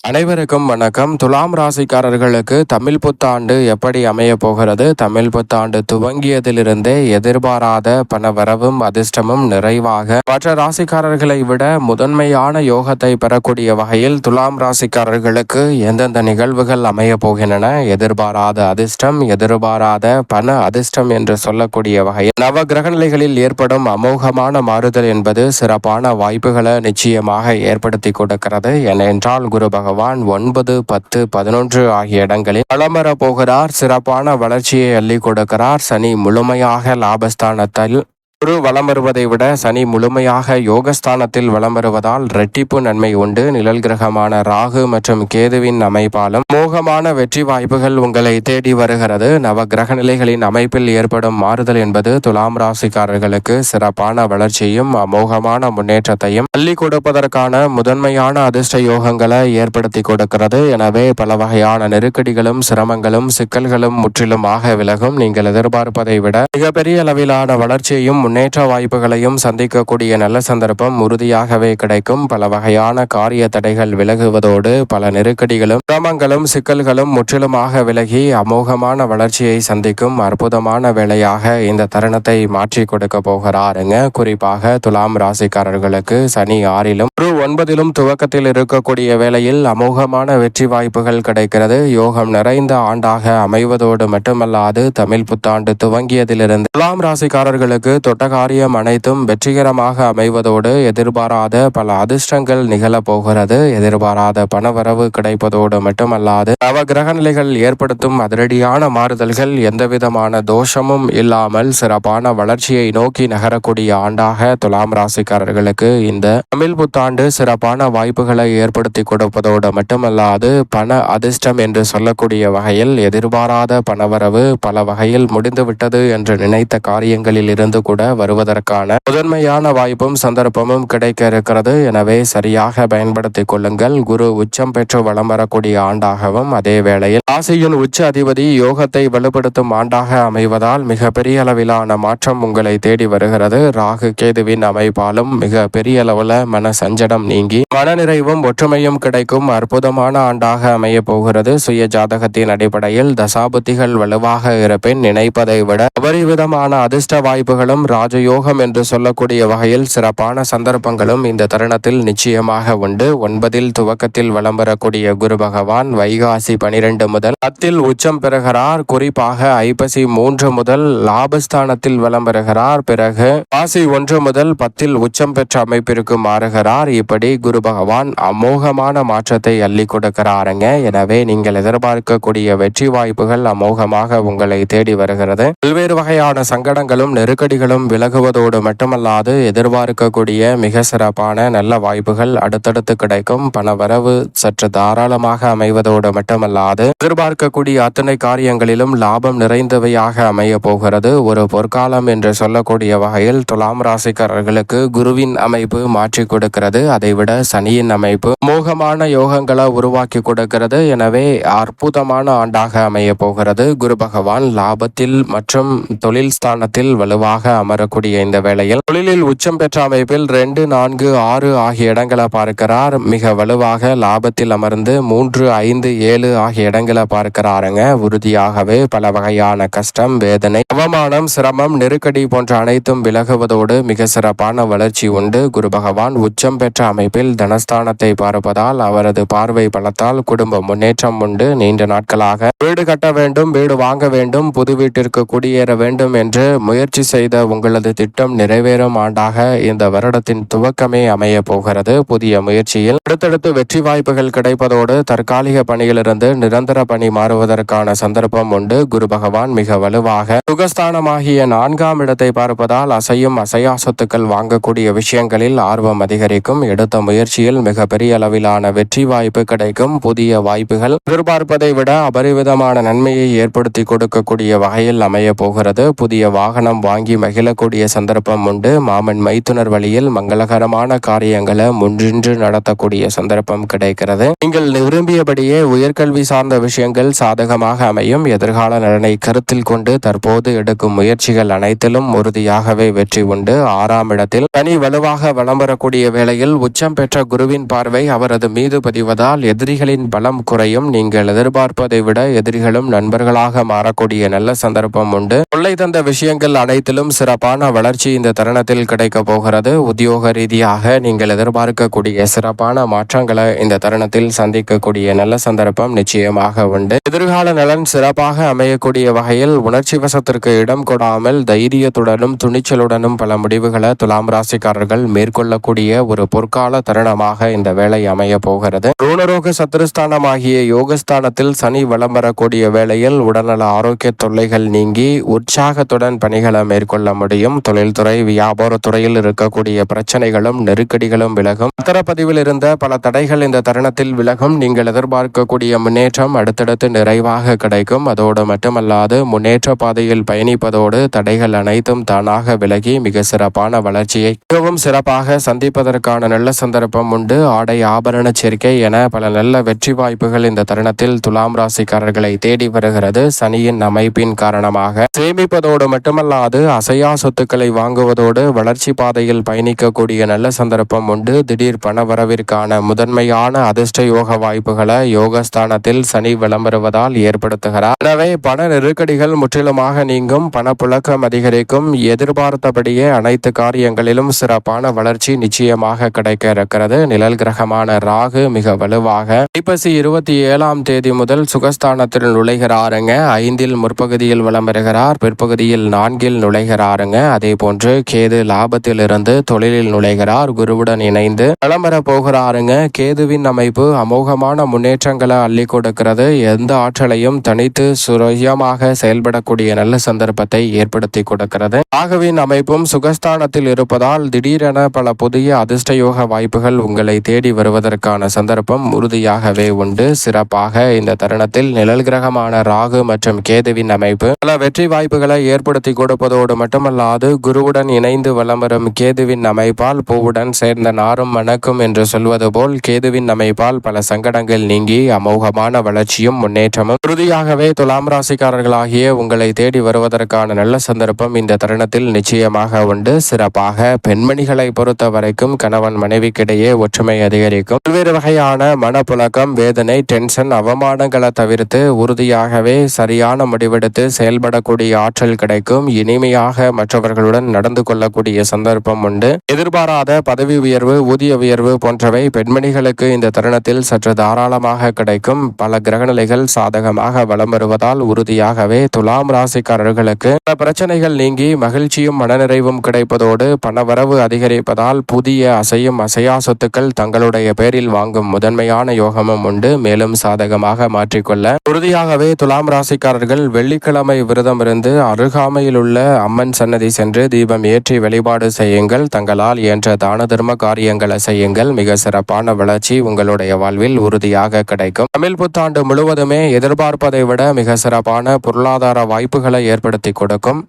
அனைவருக்கும் வணக்கம். துலாம் ராசிக்காரர்களுக்கு தமிழ் புத்தாண்டு எப்படி அமைய போகிறது? தமிழ் புத்தாண்டு துவங்கியதிலிருந்தே எதிர்பாராத பணவரவும் அதிர்ஷ்டமும் நிறைவாக மற்ற ராசிக்காரர்களை விட முதன்மையான யோகத்தை பெறக்கூடிய வகையில் துலாம் ராசிக்காரர்களுக்கு எந்தெந்த நிகழ்வுகள் அமைய போகின்றன? எதிர்பாராத அதிர்ஷ்டம், எதிர்பாராத பண அதிர்ஷ்டம் என்று சொல்லக்கூடிய வகையில் நவ கிரகநிலைகளில் ஏற்படும் அமோகமான மாறுதல் என்பது சிறப்பான வாய்ப்புகளை நிச்சயமாக ஏற்படுத்தி கொடுக்கிறது. ஏனென்றால் குரு பகவான் 9, 10, 11 ஆகிய இடங்களில் வலம் போகிறார். சிறப்பான வளர்ச்சியை அள்ளி கொடுக்கிறார். சனி முழுமையாக லாபஸ்தானத்தில் குரு வலம் வருவதை விட சனி முழுமையாக யோகஸ்தானத்தில் வலம் வருவதால் இரட்டிப்பு நன்மை உண்டு. நிழல் கிரகமான ராகு மற்றும் கேதுவின் அமைப்பாலும் மோகமான வெற்றி வாய்ப்புகள் உங்களை தேடி வருகிறது. நவ கிரக நிலைகளின் அமைப்பில் ஏற்படும் மாறுதல் என்பது துலாம் ராசிக்காரர்களுக்கு சிறப்பான வளர்ச்சியும் அமோகமான முன்னேற்றத்தையும் அள்ளி கொடுப்பதற்கான முதன்மையான அதிர்ஷ்ட யோகங்களை ஏற்படுத்தி கொடுக்கிறது. எனவே பல வகையான நெருக்கடிகளும் சிரமங்களும் சிக்கல்களும் முற்றிலுமாக விலகும். நீங்கள் எதிர்பார்ப்பதை விட மிகப்பெரிய அளவிலான வளர்ச்சியையும் முன்னேற்ற வாய்ப்புகளையும் சந்திக்கக்கூடிய நல்ல சந்தர்ப்பம் உறுதியாகவே கிடைக்கும். பல வகையான காரிய தடைகள் விலகுவதோடு பல நெருக்கடிகளும் சிரமங்களும் சிக்கல்களும் முற்றிலுமாக விலகி அமோகமான வளர்ச்சியை சந்திக்கும் அற்புதமான வேளையாக இந்த தருணத்தை மாற்றி கொடுக்க போகிறாருங்க. குறிப்பாக துலாம் ராசிக்காரர்களுக்கு சனி 6லும் குரு 9லும் துவக்கத்தில் இருக்கக்கூடிய வேளையில் அமோகமான வெற்றி வாய்ப்புகள் கிடைக்கிறது. யோகம் நிறைந்த ஆண்டாக அமைவதோடு மட்டுமல்லாது தமிழ் புத்தாண்டு துவங்கியதிலிருந்து துலாம் ராசிக்காரர்களுக்கு தொட்ட காரியம் அனைத்தும் வெற்றிகரமாக அமைவதோடு எதிர்பாராத பல அதிர்ஷ்டங்கள் நிகழப்போகிறது. எதிர்பாராத பணவரவு கிடைப்பதோடு மட்டுமல்லாது நவ கிரக நிலைகள் ஏற்படுத்தும் அதிரடியான மாறுதல்கள் எந்தவிதமான தோஷமும் இல்லாமல் சிறப்பான வளர்ச்சியை நோக்கி நகரக்கூடிய ஆண்டாக துலாம் ராசிக்காரர்களுக்கு இந்த தமிழ் புத்தாண்டு சிறப்பான வாய்ப்புகளை ஏற்படுத்தி கொடுப்பதோடு மட்டுமல்லாது பண அதிர்ஷ்டம் என்று சொல்லக்கூடிய வகையில் எதிர்பாராத பணவரவு பல வகையில் முடிந்துவிட்டது என்று நினைத்த காரியங்களில் இருந்து கூட வருவதற்கான முதன்மையான வாய்ப்பும் சந்தர்ப்பமும் கிடைக்க இருக்கிறது. எனவே சரியாக பயன்படுத்திக் கொள்ளுங்கள். குரு உச்சம் பெற்று வலம் வரக்கூடிய ஆண்டாகவும் அதே வேளையில் ராசியின் உச்ச அதிபதி யோகத்தை வலுப்படுத்தும் ஆண்டாக அமைவதால் மிக பெரிய அளவிலான மாற்றம் உங்களை தேடி வருகிறது. ராகு கேதுவின் அமைப்பாலும் மிக பெரிய அளவுல மன சஞ்சடம் நீங்கி மனநிறைவும் ஒற்றுமையும் கிடைக்கும் அற்புதமான ஆண்டாக அமைய போகிறது. சுய ஜாதகத்தின் அடிப்படையில் தசாபுத்திகள் வலுவாக இருப்பின் நினைப்பதை விட அபரிவிதமான அதிர்ஷ்ட வாய்ப்புகளும் ராஜயோகம் என்று சொல்லக்கூடிய வகையில் சிறப்பான சந்தர்ப்பங்களும் இந்த தருணத்தில் நிச்சயமாக உண்டு. 9ல் துவக்கத்தில் வலம் வரக்கூடிய குரு பகவான் வைகாசி 12 முதல் 10ல் உச்சம் பெறுகிறார். குறிப்பாக ஐப்பசி 3 முதல் லாபஸ்தானத்தில் வலம் பெறுகிறார். பிறகு ராசி 1 முதல் 10ல் உச்சம் பெற்ற அமைப்பிற்கு மாறுகிறார். இப்படி குரு பகவான் அமோகமான மாற்றத்தை அள்ளி கொடுக்கிறாருங்க. எனவே நீங்கள் எதிர்பார்க்கக்கூடிய வெற்றி வாய்ப்புகள் அமோகமாக உங்களை தேடி வருகிறது. பல்வேறு வகையான சங்கடங்களும் நெருக்கடிகளும் விலகுவதோடு மட்டுமல்லாது எதிர்பார்க்கக்கூடிய மிக சிறப்பான நல்ல வாய்ப்புகள் அடுத்தடுத்து கிடைக்கும். பணவரவு சற்று தாராளமாக அமைவதோடு மட்டுமல்லாது எதிர்பார்க்கக்கூடிய அத்தனை காரியங்களிலும் லாபம் நிறைந்தவையாக அமைய போகிறது. ஒரு பொற்காலம் என்று சொல்லக்கூடிய வகையில் துலாம் ராசிக்காரர்களுக்கு குருவின் அமைப்பு மாற்றி கொடுக்கிறது. அதைவிட சனியின் அமைப்பு மோகமான யோகங்களை உருவாக்கி கொடுக்கிறது. எனவே அற்புதமான ஆண்டாக அமைய போகிறது. குரு பகவான் லாபத்தில் மற்றும் தொழில் ஸ்தானத்தில் வலுவாக அமரக்கூடிய இந்த வேளையில் தொழிலில் உச்சம் பெற்ற அமைப்பில் 2, 4, 6 ஆகிய இடங்களை பார்க்கிறார். மிக வலுவாக லாபத்தில் அமர்ந்து 3, 5, 7 ஆகிய இடங்களை பார்க்கிறாருங்க. உறுதியாகவே பல வகையான கஷ்டம், வேதனை, அவமானம், சிரமம், நெருக்கடி போன்ற அனைத்தும் விலகுவதோடு மிக சிறப்பான வளர்ச்சி உண்டு. குரு பகவான் உச்சம் பெற்ற அமைப்பில் தனஸ்தானத்தை பார்ப்பதால் அவரது பார்வை பலத்தால் குடும்ப முன்னேற்றம் உண்டு. நீண்ட நாட்களாக வீடு கட்ட வேண்டும், வீடு வாங்க வேண்டும், புது வீட்டிற்கு குடியேற வேண்டும் என்று முயற்சி செய்த உங்களது திட்டம் நிறைவேறும் ஆண்டாக இந்த வருடத்தின் துவக்கமே அமைய போகிறது. புதிய முயற்சியில் அடுத்தடுத்து வெற்றி வாய்ப்புகள் கிடைப்பதோடு தற்காலிக பணியிலிருந்து நிரந்தர பணி மாறுவதற்கான சந்தர்ப்பம் உண்டு. குரு பகவான் மிக வலுவாக சுகஸ்தானமாகிய 4ஆம் இடத்தை பார்ப்பதால் அசையும் அசையா சொத்துக்கள் வாங்கக்கூடிய விஷயங்களில் ஆர்வம் அதிகரிக்கும். எடுத்த முயற்சியில் மிக பெரிய அளவிலான வெற்றி வாய்ப்பு கிடைக்கும். புதிய வாய்ப்புகள் எதிர்பார்ப்பதை விட அபரிவிதமான நன்மையை ஏற்படுத்தி கொடுக்கக்கூடிய வகையில் அமைய போகிறது. புதிய வாகனம் வாங்கி மகிழ செல்லக்கூடிய சந்தர்ப்பம் உண்டு. மாமன் மைத்துனர் வழியில் மங்களகரமான காரியங்களை முன்னின்று நடத்தக்கூடிய சந்தர்ப்பம் கிடைக்கிறது. நீங்கள் விரும்பியபடியே உயர்கல்வி சார்ந்த விஷயங்கள் சாதகமாக அமையும். எதிர்கால நலனை கருத்தில் கொண்டு தற்போது எடுக்கும் முயற்சிகள் அனைத்திலும் உறுதியாகவே வெற்றி உண்டு. 6ஆம் இடத்தில் சனி வலுவாக வலம் வரக்கூடிய வேளையில் உச்சம் பெற்ற குருவின் பார்வை அவரது மீது பதிவதால் எதிரிகளின் பலம் குறையும். நீங்கள் எதிர்பார்ப்பதை விட எதிரிகளும் நண்பர்களாக மாறக்கூடிய நல்ல சந்தர்ப்பம் உண்டு. கொள்ளை தந்த விஷயங்கள் அனைத்திலும் சிறப்பான வளர்ச்சி இந்த தருணத்தில் கிடைக்க போகிறது. உத்தியோக ரீதியாக நீங்கள் எதிர்பார்க்கக்கூடிய சிறப்பான மாற்றங்களை இந்த தருணத்தில் சந்திக்கக்கூடிய நல்ல சந்தர்ப்பம் நிச்சயமாக உண்டு. எதிர்கால நலன் சிறப்பாக அமையக்கூடிய வகையில் உணர்ச்சி வசத்திற்கு இடம் கொடாமல் தைரியத்துடனும் துணிச்சலுடனும் பல முடிவுகளை துலாம் ராசிக்காரர்கள் மேற்கொள்ளக்கூடிய ஒரு பொற்கால தருணமாக இந்த வேலை அமைய போகிறது. ருணரோக சத்துருஸ்தானமாகிய யோகஸ்தானத்தில் சனி வலம் வரக்கூடிய வேளையில் உடல்நல ஆரோக்கிய தொல்லைகள் நீங்கி உற்சாகத்துடன் பணிகளை மேற்கொள்ள முடியும். தொழில்துறை வியாபாரத்துறையில் இருக்கக்கூடிய பிரச்சனைகளும் நெருக்கடிகளும் விலகும். பத்திரப்பதிவில் இருந்த பல தடைகள் இந்த தருணத்தில் விலகும். நீங்கள் எதிர்பார்க்கக்கூடிய முன்னேற்றம் அடுத்தடுத்து நிறைவாக கிடைக்கும். அதோடு மட்டுமல்லாது முன்னேற்ற பாதையில் பயணிப்பதோடு தடைகள் அனைத்தும் தானாக விலகி மிக சிறப்பான வளர்ச்சியை மிகவும் சிறப்பாக சந்திப்பதற்கான நல்ல சந்தர்ப்பம் உண்டு. ஆடை ஆபரண சேர்க்கை என பல நல்ல வெற்றி வாய்ப்புகள் இந்த தருணத்தில் துலாம் ராசிக்காரர்களை தேடி வருகிறது. சனியின் அமைப்பின் காரணமாக சேமிப்பதோடு மட்டுமல்லாது அசையா சொத்துக்களை வாங்குவதோடு வளர்ச்சி பாதையில் பயணிக்கக்கூடிய நல்ல சந்தர்ப்பம் உண்டு. திடீர் பண வரவிற்கான முதன்மையான அதிர்ஷ்ட யோக வாய்ப்புகளை யோகஸ்தானத்தில் சனி விளம்பருவதால் ஏற்படுத்துகிறார். எனவே பண நெருக்கடிகள் முற்றிலுமாக நீங்கும். பணப்புழக்கம் அதிகரிக்கும். எதிர்பார்த்தபடியே அனைத்து காரியங்களிலும் சிறப்பான வளர்ச்சி நிச்சயமாக கிடைக்க இருக்கிறது. நிழல் கிரகமான ராகு மிக வலுவாக ஐப்பசி 27ஆம் தேதி முதல் சுகஸ்தானத்தில் நுழைகிறாருங்க. 5இல் முற்பகுதியில் வலம் வருகிறார். பிற்பகுதியில் 4இல் நுழைகிறாருங்க. அதே போன்று கேது லாபத்தில் இருந்து தொழிலில் நுழைகிறார். குருவுடன் இணைந்து வலம் வர போகிறாருங்க. கேதுவின் அமைப்பு அமோகமான முன்னேற்றங்களை அள்ளி கொடுக்கிறது. எந்த ஆற்றலையும் தனித்து சுயமாக செயல்படக்கூடிய நல்ல சந்தர்ப்பத்தை ஏற்படுத்தி கொடுக்கிறது. ராகுவின் அமைப்பும் சுகஸ்தானத்தில் இருப்பதால் திடீரென பல புதிய அதிர்ஷ்டயோக வாய்ப்புகள் உங்களை தேடி வருவதற்கான சந்தர்ப்பம் உறுதியாகவே உண்டு. சிறப்பாக இந்த தருணத்தில் நிழல் கிரகமான ராகு மற்றும் கேதுவின் அமைப்பு பல வெற்றி வாய்ப்புகளை ஏற்படுத்தி கொடுப்பதோடு மட்டுமல்லாது குருவுடன் இணைந்து வலம் வரும் கேதுவின் அமைப்பால் பூவுடன் சேர்ந்த நாரும் மணக்கும் என்று சொல்வது போல் கேதுவின் அமைப்பால் பல சங்கடங்கள் நீங்கி அமோகமான வளர்ச்சியும் முன்னேற்றமும் உறுதியாகவே துலாம் ராசிக்காரர்களாகிய உங்களை தேடி வருவதற்கான நல்ல சந்தர்ப்பம் இந்த தருணத்தில் நிச்சயமாக உண்டு. சிறப்பாக பெண்மணிகளை பொறுத்த வரைக்கும் கணவன் மனைவிக்கிடையே ஒற்றுமை அதிகரிக்கும். பல்வேறு வகையான மனப்புழக்கம், வேதனை, டென்ஷன், அவமானங்களை தவிர்த்து உறுதியாகவே சரியான முடிவெடுத்து செயல்படக்கூடிய ஆற்றல் கிடைக்கும். இனிமையாக மற்றவர்களுடன் நடந்து கொள்ளக்கூடிய சந்தர்ப்பம் உண்டு. எதிர்பாராத பதவி உயர்வு, ஊதிய உயர்வு போன்றவை பெண்மணிகளுக்கு இந்த தருணத்தில் சற்று தாராளமாக கிடைக்கும். பல கிரகநிலைகள் சாதகமாக வலம் வருவதால் உறுதியாகவே துலாம் ராசிக்காரர்களுக்கு பல பிரச்சனைகள் நீங்கி மகிழ்ச்சியும் மனநிறைவும் கிடைப்பதோடு பணவரவு அதிகரிப்பதால் புதிய அசையும் அசையா சொத்துக்கள் தங்களுடைய பேரில் வாங்கும் முதன்மையான யோகமும் உண்டு. மேலும் சாதகமாக மாற்றிக்கொள்ள உறுதியாகவே துலாம் ராசிக்காரர்கள் வெள்ளிக்கிழமை விரதம் இருந்து அருகாமையில் உள்ள அம்மன் சன்னதி சென்று தீபம் ஏற்றி வழிபாடு செய்யுங்கள். தங்களால் இயன்ற தான தர்ம காரியங்களை செய்யுங்கள். மிக சிறப்பான வளர்ச்சி உங்களுடைய வாழ்வில் உறுதியாக கிடைக்கும். தமிழ் புத்தாண்டு முழுவதுமே எதிர்பார்ப்பதை விட மிக சிறப்பான பொருளாதார வாய்ப்புகளை ஏற்படுத்தி கொடுக்கும்.